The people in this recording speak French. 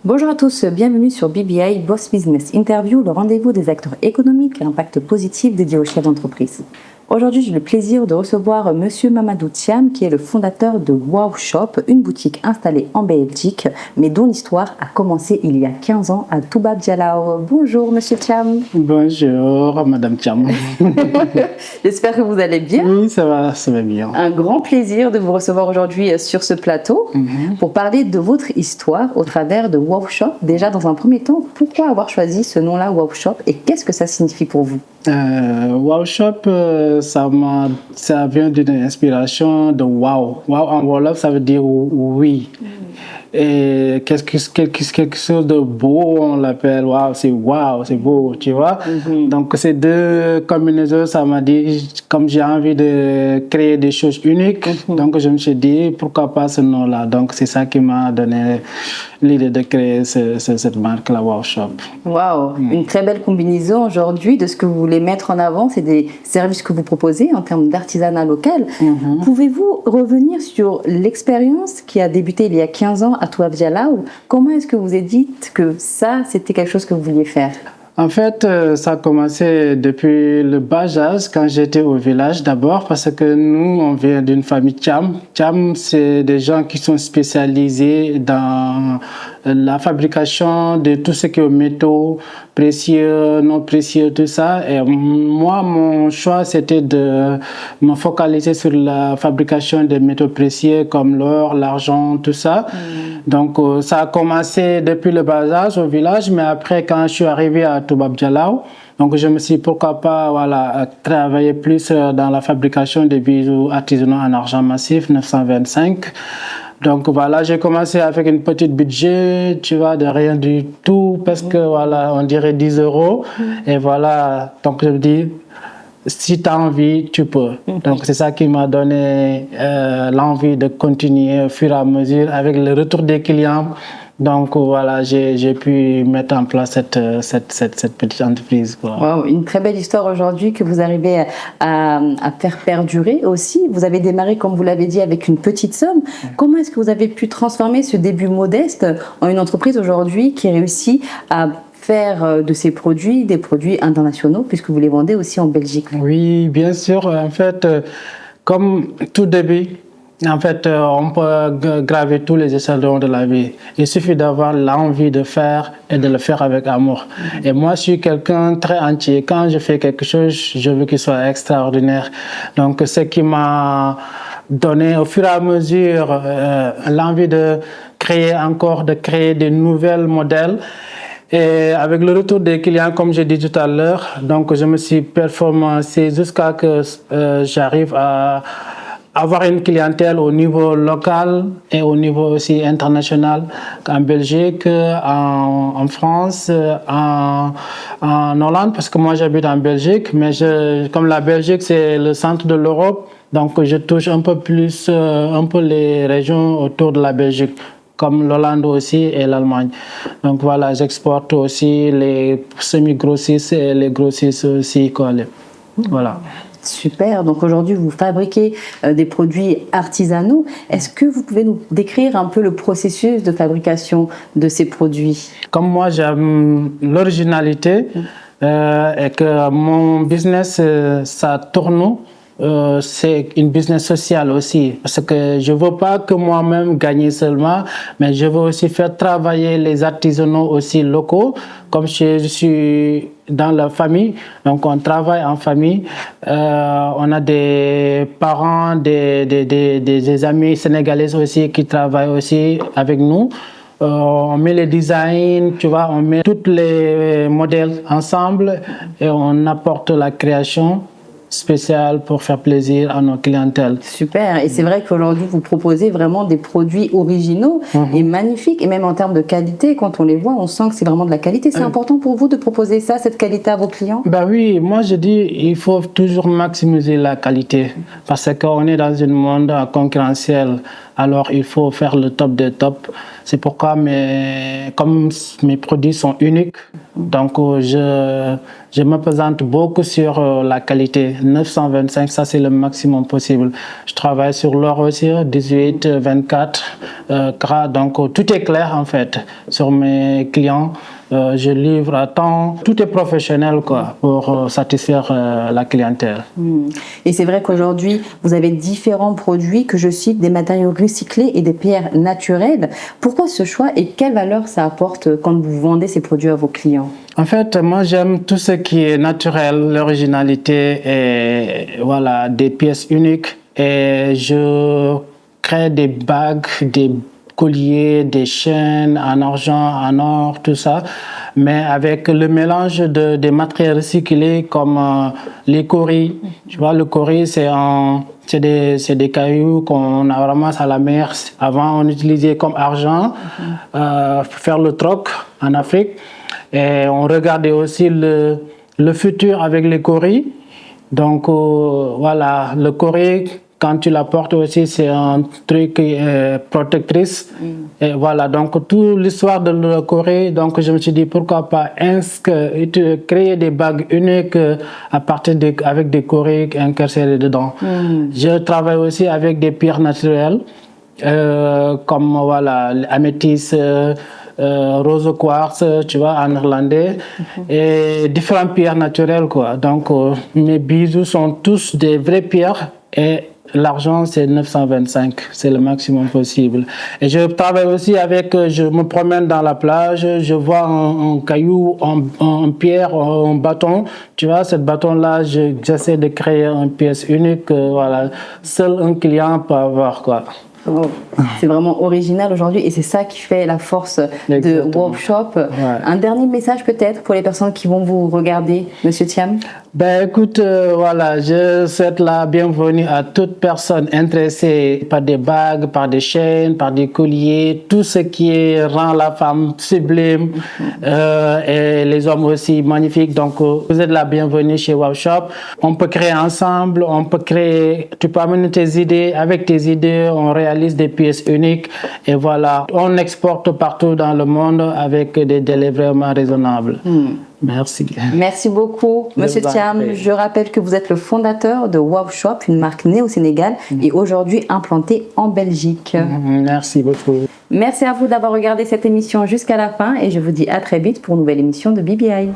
Bonjour à tous, bienvenue sur BBI Boss Business Interview, le rendez-vous des acteurs économiques à impact positif dédié aux chefs d'entreprise. Aujourd'hui, j'ai le plaisir de recevoir Monsieur Mamadou Thiam, qui est le fondateur de Wow Shop, une boutique installée en Belgique, mais dont l'histoire a commencé il y a 15 ans à Toubab Dialaw. Bonjour Monsieur Thiam. Bonjour Madame Thiam. J'espère que vous allez bien. Oui, ça va bien. Un grand plaisir de vous recevoir aujourd'hui sur ce plateau pour parler de votre histoire au travers de Wow Shop. Déjà, dans un premier temps, pourquoi avoir choisi ce nom-là, Wow Shop, et qu'est-ce que ça signifie pour vous? Wow Shop, ça vient d'une inspiration de wow. Wow en Wolof, ça veut dire oui. Et quelque chose de beau, on l'appelle wow, c'est beau, tu vois. Donc ces deux combinaisons, ça m'a dit, comme j'ai envie de créer des choses uniques, donc je me suis dit, pourquoi pas ce nom-là. Donc c'est ça qui m'a donné l'idée de créer cette marque-là, Wow Shop. Wow, une très belle combinaison aujourd'hui de ce que vous voulez mettre en avant, c'est des services que vous proposez en termes d'artisanat local. Pouvez-vous revenir sur l'expérience qui a débuté il y a 15 ans à Toubab Dialaw? Comment est-ce que vous avez dit que ça, c'était quelque chose que vous vouliez faire? En fait, ça a commencé depuis le bas âge, quand j'étais au village d'abord, parce que nous, on vient d'une famille Thiam. Thiam, c'est des gens qui sont spécialisés dans la fabrication de tout ce qui est métaux, précieux, non précieux, tout ça. Et moi, mon choix, c'était de me focaliser sur la fabrication des métaux précieux comme l'or, l'argent, tout ça. Donc, ça a commencé depuis le bas âge au village, mais après, quand je suis arrivé à Toubab Dialaw, donc je me suis dit pourquoi pas travailler plus dans la fabrication des bijoux artisanaux en argent massif 925. Donc voilà, j'ai commencé avec une petite budget, tu vois, de rien du tout, parce que voilà, on dirait 10 €. Et voilà, donc je me dis, si tu as envie, tu peux. Donc c'est ça qui m'a donné l'envie de continuer au fur et à mesure avec le retour des clients. Donc voilà, j'ai pu mettre en place cette petite entreprise. Wow, une très belle histoire aujourd'hui que vous arrivez à faire perdurer aussi. Vous avez démarré, comme vous l'avez dit, avec une petite somme. Comment est-ce que vous avez pu transformer ce début modeste en une entreprise aujourd'hui qui réussit à faire de ces produits des produits internationaux, puisque vous les vendez aussi en Belgique? Oui, bien sûr. En fait, comme tout début, en fait, on peut graver tous les échelons de la vie. Il suffit d'avoir l'envie de faire et de le faire avec amour. Et moi, je suis quelqu'un très entier. Quand je fais quelque chose, je veux qu'il soit extraordinaire. Donc, ce qui m'a donné au fur et à mesure l'envie de créer des nouvelles modèles. Et avec le retour des clients, comme j'ai dit tout à l'heure, donc je me suis performancé jusqu'à que j'arrive à avoir une clientèle au niveau local et au niveau aussi international, en Belgique, en France, en Hollande, parce que moi j'habite en Belgique, mais comme la Belgique c'est le centre de l'Europe, donc je touche un peu plus les régions autour de la Belgique, comme l'Hollande aussi et l'Allemagne. Donc voilà, j'exporte aussi les semi-grossistes et les grossistes aussi. Voilà. Super, donc aujourd'hui vous fabriquez des produits artisanaux. Est-ce que vous pouvez nous décrire un peu le processus de fabrication de ces produits? Comme moi j'aime l'originalité et que mon business ça tourne, c'est une business sociale aussi, parce que je veux pas que moi-même gagner seulement, mais je veux aussi faire travailler les artisanaux aussi locaux. Comme je suis dans la famille, donc on travaille en famille. On a des parents, des amis sénégalais aussi qui travaillent aussi avec nous. On met les designs, tu vois, on met tous les modèles ensemble et on apporte la création spéciale pour faire plaisir à nos clientèles. Super, et c'est vrai qu'aujourd'hui vous proposez vraiment des produits originaux et magnifiques, et même en termes de qualité, quand on les voit, on sent que c'est vraiment de la qualité. C'est important pour vous de proposer ça, cette qualité à vos clients? Ben oui, moi je dis il faut toujours maximiser la qualité, parce qu'on est dans un monde concurrentiel. alors il faut faire le top des tops. C'est pourquoi, comme mes produits sont uniques, donc je me présente beaucoup sur la qualité. 925, ça c'est le maximum possible. Je travaille sur l'or aussi, 18, 24 gras, donc tout est clair en fait sur mes clients. Je livre à temps, tout est professionnel quoi, pour satisfaire la clientèle. Et c'est vrai qu'aujourd'hui, vous avez différents produits que je cite, des matériaux recyclés et des pierres naturelles. Pourquoi ce choix et quelle valeur ça apporte quand vous vendez ces produits à vos clients? En fait, moi j'aime tout ce qui est naturel, l'originalité et voilà, des pièces uniques. Et je crée des bagues, des colliers, des chaînes en argent, en or, tout ça, mais avec le mélange des matériaux recyclés comme les coris. Tu vois, le cori, c'est des cailloux qu'on ramasse à la mer. Avant, on utilisait comme argent pour faire le troc en Afrique. Et on regardait aussi le futur avec les coris. Donc, voilà, le cori, quand tu l'apportes aussi, c'est un truc protectrice. Et voilà, donc toute l'histoire de la Corée, donc je me suis dit pourquoi pas créer des bagues uniques à partir avec des Corées incarcérées dedans. Je travaille aussi avec des pierres naturelles, comme voilà, l'améthyste, rose quartz, tu vois, en irlandais, et différentes pierres naturelles, quoi. Donc, mes bijoux sont tous des vraies pierres et l'argent, c'est 925, c'est le maximum possible. Et je travaille aussi avec, je me promène dans la plage, je vois un caillou, en pierre, un bâton. Tu vois, ce bâton-là, j'essaie de créer une pièce unique. Voilà, seul un client peut avoir, quoi. Oh, c'est vraiment original aujourd'hui et c'est ça qui fait la force de Wow Shop. Ouais. Un dernier message peut-être pour les personnes qui vont vous regarder, Monsieur Thiam? Ben écoute, voilà, je souhaite la bienvenue à toute personne intéressée par des bagues, par des chaînes, par des colliers, tout ce qui rend la femme sublime et les hommes aussi magnifiques. Donc vous êtes la bienvenue chez Wow Shop. On peut créer ensemble, tu peux amener tes idées, avec tes idées on réalise des pièces uniques et voilà, on exporte partout dans le monde avec des délais vraiment raisonnables. Merci. Merci beaucoup, Monsieur Thiam. Je rappelle que vous êtes le fondateur de Wow Shop, une marque née au Sénégal et aujourd'hui implantée en Belgique. Merci beaucoup. Merci à vous d'avoir regardé cette émission jusqu'à la fin et je vous dis à très vite pour une nouvelle émission de BBI.